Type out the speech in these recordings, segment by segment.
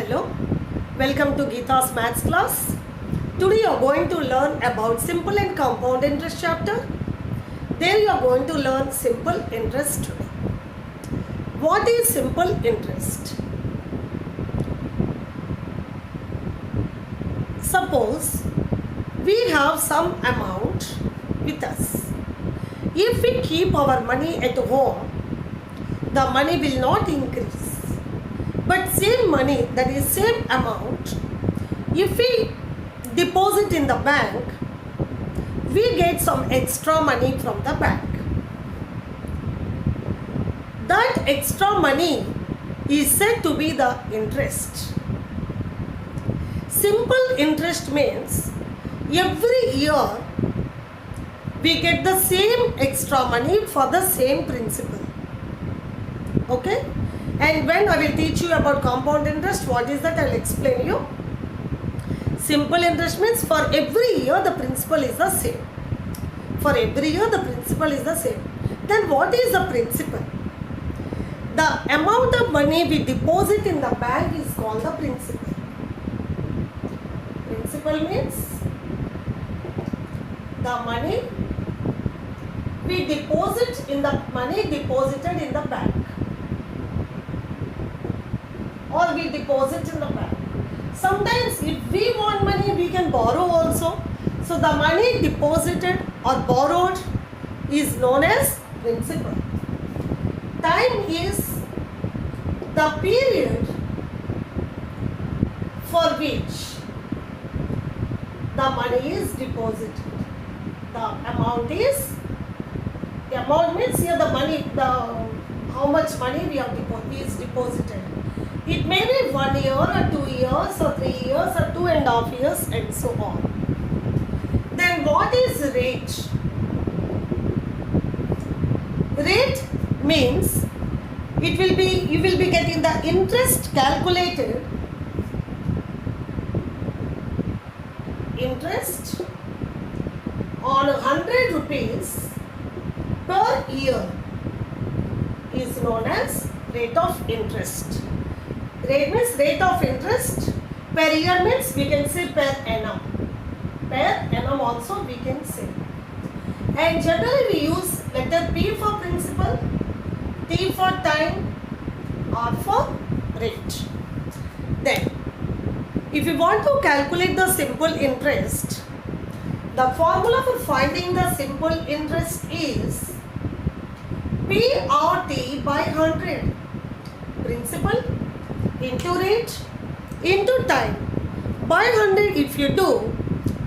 Hello, welcome to Geeta's Maths class. Today you are going to learn about simple and compound interest chapter. There you are going to learn simple interest today. What is simple interest? Suppose we have some amount with us. If we keep our money at home, the money will not increase. But same money, that is same amount, if we deposit in the bank, we get some extra money from the bank. That extra money is said to be the interest. Simple interest means every year we get the same extra money for the same principal. Okay? And when I will teach you about compound interest, what is that? I will explain you. Simple interest means for every year the principal is the same. For every year the principal is the same. Then what is the principal? The amount of money we deposit in the bank is called the principal. Principal means the money we deposit in the money deposited in the bank. Or we deposit in the bank. Sometimes if we want money, we can borrow also. So the money deposited or borrowed is known as principal. Time is the period for which the money is deposited. The amount means here the money, how much money we have deposited. It may be 1 year or 2 years or 3 years or 2.5 years and so on. Then what is rate? Rate means you will be getting the interest calculated. Interest on 100 rupees per year is known as rate of interest. Rate means rate of interest. Per year means we can say per annum. Per annum also we can say. And generally we use letter P for principal, T for time, R for rate. Then, if you want to calculate the simple interest, the formula for finding the simple interest is PRT by 100. Principal into rate into time by 100. If you do,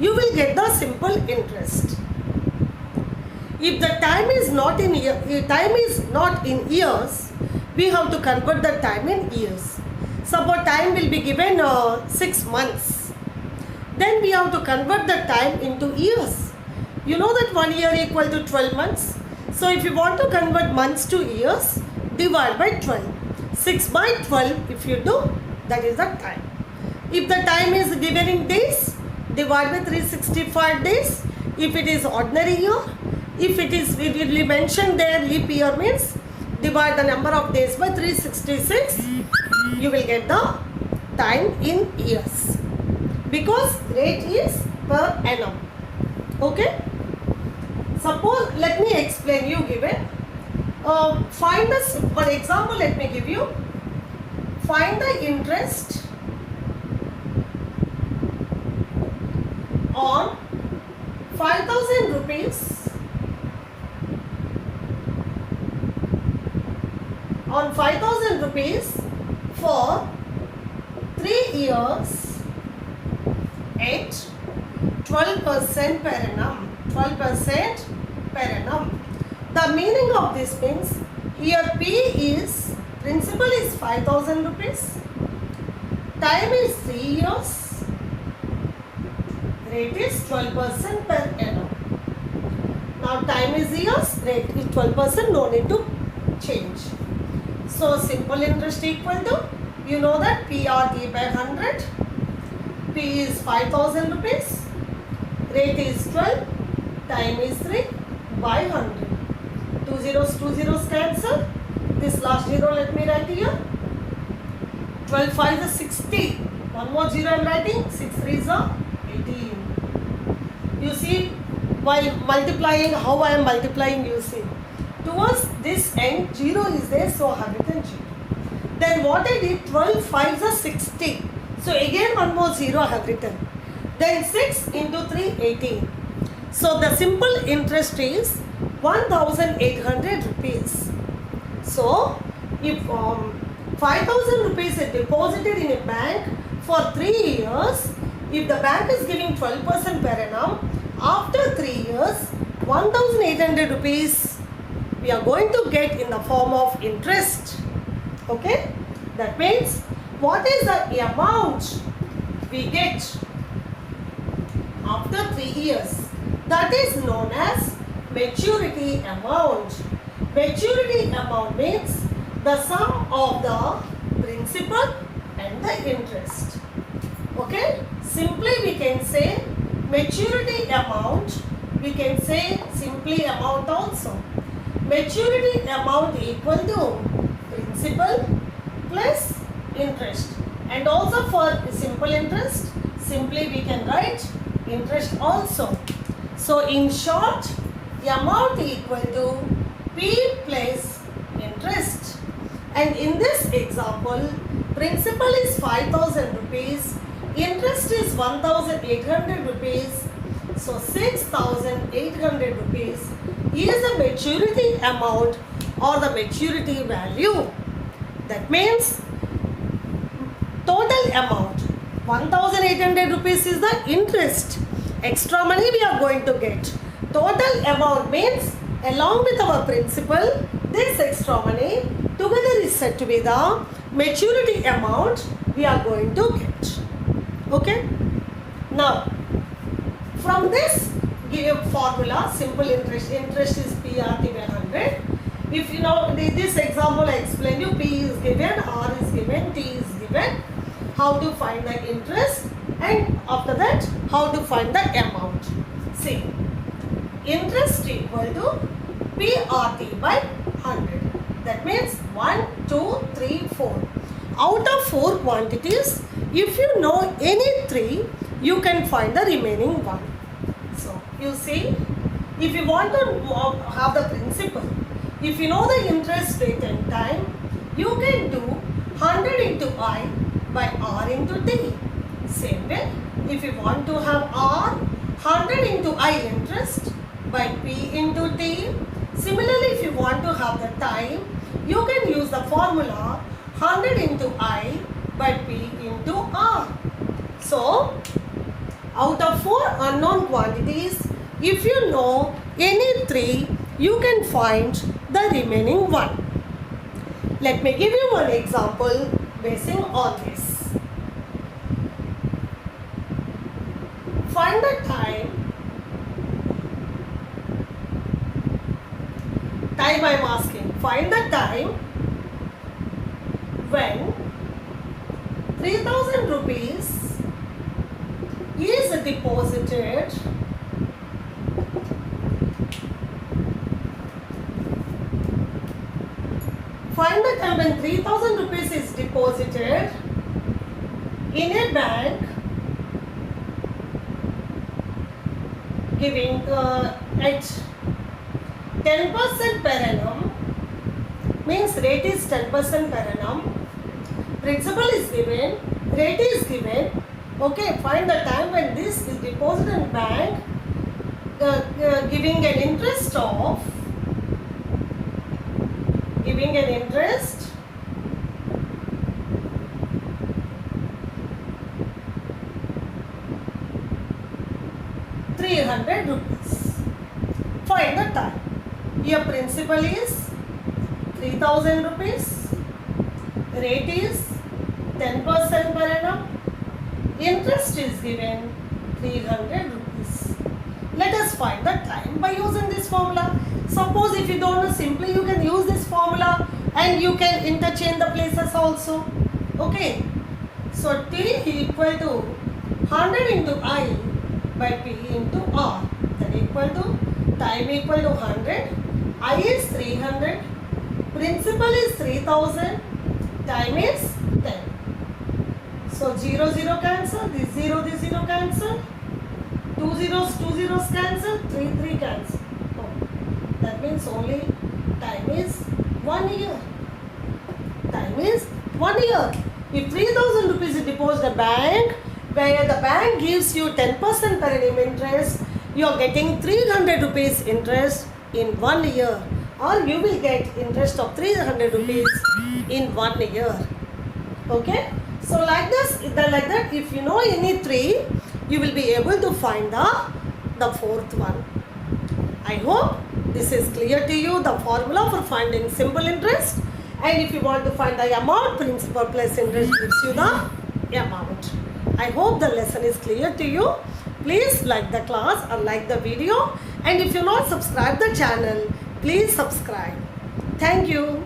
you will get the simple interest. If the time is not in years, we have to convert the time in years. Suppose time will be given 6 months, then we have to convert the time into years. You know that 1 year equal to 12 months. So if you want to convert months to years, divide by 12. 6 by 12 if you do, that is the time. If the time is given in days, divide by 365 days. If it is ordinary year, if it is, we will mention there leap year means divide the number of days by 366. You will get the time in years. Because rate is per annum. Okay? Suppose, let me explain you given. Find the, for example, let me give you, find the interest on 5,000 rupees on 5,000 rupees for 3 years at 12% per annum. 12% per annum. The meaning of this means here P is, principal is 5,000 rupees, time is 3 years, rate is 12% per annum. Now time is years, rate is 12%, no need to change. So simple interest equal to, you know that PRT by 100, P is 5,000 rupees, rate is 12, time is 3 by 100. 2 zeros cancel. This last zero let me write here. 12 5 is 60. One more 0 I am writing. 6 3 is 18. You see, while multiplying, how I am multiplying, you see. Towards this end, 0 is there, so I have written 0. Then what I did, 12 5 is 60. So again one more 0 I have written. Then 6 into 3, 18. So the simple interest is 1,800 rupees. So if 5,000 rupees is deposited in a bank for 3 years, if the bank is giving 12% per annum, after 3 years, 1,800 rupees we are going to get in the form of interest. Okay? That means what is the amount we get after 3 years? That is known as maturity amount. Maturity amount means the sum of the principal and the interest. Okay? Simply we can say maturity amount. We can say simply amount also. Maturity amount equal to principal plus interest. And also for simple interest, simply we can write interest also. So in short, the amount equal to P plus interest. And in this example, principal is 5,000 rupees, interest is 1,800 rupees. So 6,800 rupees is the maturity amount or the maturity value. That means total amount 1,800 rupees is the interest. Extra money we are going to get. Total amount means along with our principal, this extra money together is said to be the maturity amount we are going to get. Okay? Now, from this formula, simple interest is PRT by 100. If you know this example I explained you, P is given, R is given, T is given. How to find the interest, and after that how to find the amount. See, interest equal to PRT by 100. That means 1, 2, 3, 4. Out of 4 quantities, if you know any 3, you can find the remaining 1. So, you see, if you want to have the principal, if you know the interest rate and time, you can do 100 into I by R into T. Same way, if you want to have R, 100 into I interest by P into T. Similarly, if you want to have the time, you can use the formula 100 into I by P into R. So, out of 4 unknown quantities, if you know any 3, you can find the remaining 1. Let me give you one example basing on this. Find the time I am asking. Find the time when 3,000 rupees is deposited Find the time when 3,000 rupees is deposited in a bank giving at 10% per annum, means rate is 10% per annum, principal is given, rate is given. Okay, find the time when this is deposited in bank giving an interest of 300 rupees. Find the time. Your principal is 3,000 rupees. Rate is 10% per annum. Interest is given 300 rupees. Let us find the time by using this formula. Suppose if you don't know, simply you can use this formula and you can interchange the places also. Okay. So T equal to 100 into I by P into R. That equal to time equal to 100. I is 300. Principal is 3000. Time is 10. So 0 0 cancel, this 0 cancel, 2 zeros cancel, 3 3 cancel. Oh, that means only time is 1 year. Time is 1 year. If 3,000 rupees is deposited at bank, where the bank gives you 10% per annum interest, you are getting 300 rupees interest in 1 year, or you will get interest of 300 rupees in 1 year. Okay? So like this, like that, if you know any three, you will be able to find the fourth one. I hope this is clear to you, the formula for finding simple interest. And if you want to find the amount, principal plus interest gives you the amount. I hope the lesson is clear to you. Please like the class or like the video. And if you not subscribe the channel, please subscribe. Thank you.